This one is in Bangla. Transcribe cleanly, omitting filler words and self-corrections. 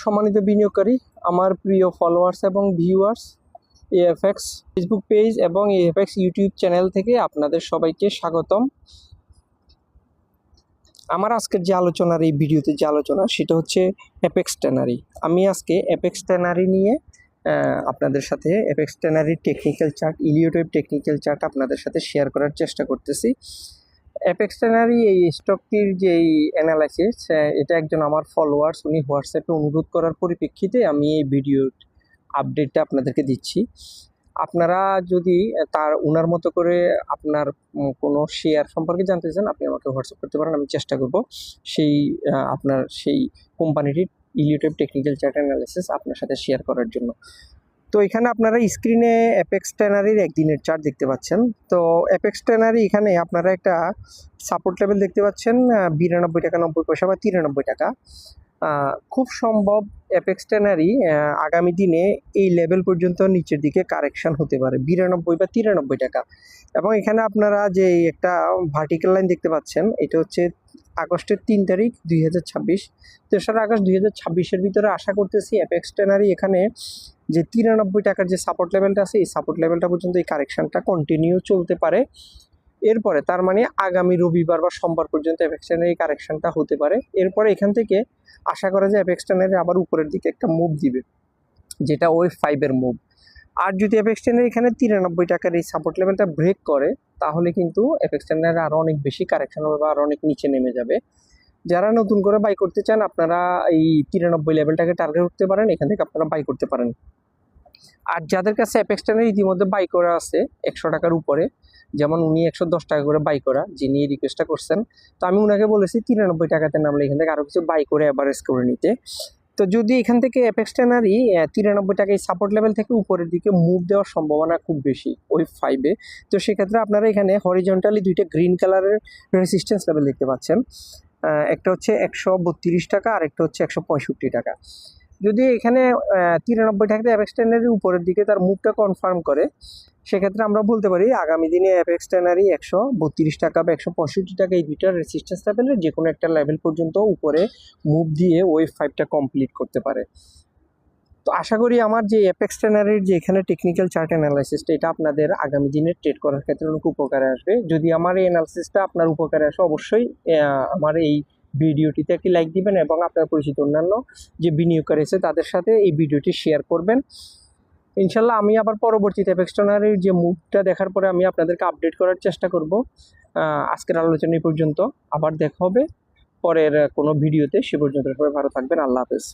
সম্মানিত বিনিয়োগকারী, আমার প্রিয় ফলোয়ার্স এবং ভিউয়ার্স, এএফএক্স ফেসবুক পেজ এবং এএফএক্স ইউটিউব চ্যানেল থেকে আপনাদের সবাইকে স্বাগতম। আমার আজকের যে আলোচনার এই ভিডিওতে যে আলোচনা সেটা হচ্ছে অ্যাপেক্স ট্যানারি। আমি আজকে অ্যাপেক্স ট্যানারি নিয়ে আপনাদের সাথে অ্যাপেক্স ট্যানারির টেকনিক্যাল চার্ট, ইলিওটাইপ টেকনিক্যাল চার্ট আপনাদের সাথে শেয়ার করার চেষ্টা করতেছি। অ্যাপেক্স ট্যানারি এই স্টকটির যে অ্যানালাইসিস, এটা একজন আমার ফলোয়ার্স উনি হোয়াটসঅ্যাপে অনুরোধ করার পরিপ্রেক্ষিতে আমি এই ভিডিও আপডেটটা আপনাদেরকে দিচ্ছি। আপনারা যদি ওনার মতো করে আপনার কোনো শেয়ার সম্পর্কে জানতে চান, আপনি আমাকে হোয়াটসঅ্যাপ করতে পারেন। আমি চেষ্টা করব আপনার সেই কোম্পানিটির ইলিওটাইপ টেকনিক্যাল চার্ট অ্যানালাইসিস আপনার সাথে শেয়ার করার জন্য। তো এখানে আপনারা স্ক্রিনে অ্যাপেক্স ট্যানারির একদিনের চার্ট দেখতে পাচ্ছেন। তো অ্যাপেক্স ট্যানারি এখানে আপনারা একটা সাপোর্ট লেভেল দেখতে পাচ্ছেন 92 টাকা 90 পয়সা বা 93 টাকা। খুব সম্ভব অ্যাপেক্স ট্যানারি আগামী দিনে এই লেভেল পর্যন্ত নিচের দিকে কারেকশন হতে পারে 92 বা 93 টাকা। এবং এখানে আপনারা যে একটা ভার্টিক্যাল লাইন দেখতে পাচ্ছেন, এটা হচ্ছে আগস্টের 3 তারিখ 2026, 3রা আগস্ট 2026-এর ভিতরে আশা করতেছি অ্যাপেক্স ট্যানারি এখানে যে 93 টাকার যে সাপোর্ট লেভেলটা আছে, এই সাপোর্ট লেভেলটা পর্যন্ত এই কারেকশনটা কন্টিনিউ চলতে পারে। এরপরে তার মানে আগামী রবিবার বা সোমবার পর্যন্ত অ্যাপেক্স ট্যানারি কারেকশনটা হতে পারে। এরপরে এখান থেকে আশা করা যায় অ্যাপেক্স ট্যানারি আবার উপরের দিকে একটা মুভ দিবে, যেটা ওয়েভ 5-এর মুভ। আর যদি অ্যাপেক্স ট্যানারি এখানে 93 টাকার এই সাপোর্ট লেভেলটা ব্রেক করে, তাহলে কিন্তু অ্যাপেক্স ট্যানারি আরও অনেক বেশি কারেকশন হবে বা আরও অনেক নিচে নেমে যাবে। যারা নতুন করে বাই করতে চান, আপনারা এই 93 লেভেলটাকে টার্গেট করতে পারেন, এখান থেকে আপনারা বাই করতে পারেন। আর যাদের কাছে অ্যাপেক্স ট্যানারি ইতিমধ্যে বাই করা আছে 100 টাকার উপরে, যেমন উনি 110 টাকা করে বাই করা, যিনি রিকোয়েস্টটা করছেন, তো আমি ওনাকে বলেছি 93 টাকাতে নামলে এখান থেকে আরও কিছু বাই করে অ্যাভারেজ করে নিতে। তো যদি এখান থেকে অ্যাপেক্স ট্যানারি 93 টাকায় সাপোর্ট লেভেল থেকে উপরের দিকে মুভ দেওয়ার সম্ভাবনা খুব বেশি ওয়েভ 5-এ, তো সেক্ষেত্রে আপনারা এখানে হরিজন্টালি দুইটা গ্রিন কালারের রেসিস্ট্যান্স লেভেল দেখতে পাচ্ছেন। একটা হচ্ছে 132 টাকা আর একটা হচ্ছে 165 টাকা। যদি এখানে 93 টাকাতে অ্যাপেক্স ট্যানারি উপরের দিকে তার মুভটা কনফার্ম করে, সেক্ষেত্রে আমরা বলতে পারি আগামী দিনে অ্যাপেক্স ট্যানারি 132 টাকা বা 165 টাকা এই দুইটার রেসিস্ট্যান্স লেভেলের যে কোনো একটা লেভেল পর্যন্ত উপরে মুভ দিয়ে ওয়েভ 5টা কমপ্লিট করতে পারে। তো আশা করি আমার যে অ্যাপেক্স ট্যানারির যে এখানে টেকনিক্যাল চার্ট অ্যানালাইসিসটা, এটা আপনাদের আগামী দিনে ট্রেড করার ক্ষেত্রে অনেক উপকারে আসবে। যদি আমার এই অ্যানালাইসিসটা আপনার উপকারে আসে, অবশ্যই আমার এই ভিডিওটিতে একটি লাইক দিবেন এবং আপনার পরিচিত অন্যান্য যে বিনিয়োগকারী আছে তাদের সাথে এই ভিডিওটি শেয়ার করবেন। ইনশাল্লাহ আমি আবার পরবর্তীতে অ্যাপেক্স ট্যানারির যে মুভটা দেখার পরে আমি আপনাদেরকে আপডেট করার চেষ্টা করব। আজকের আলোচনা এই পর্যন্ত, আবার দেখা হবে পরের কোনো ভিডিওতে। সে পর্যন্ত সবাই ভালো থাকবেন। আল্লাহ হাফেজ।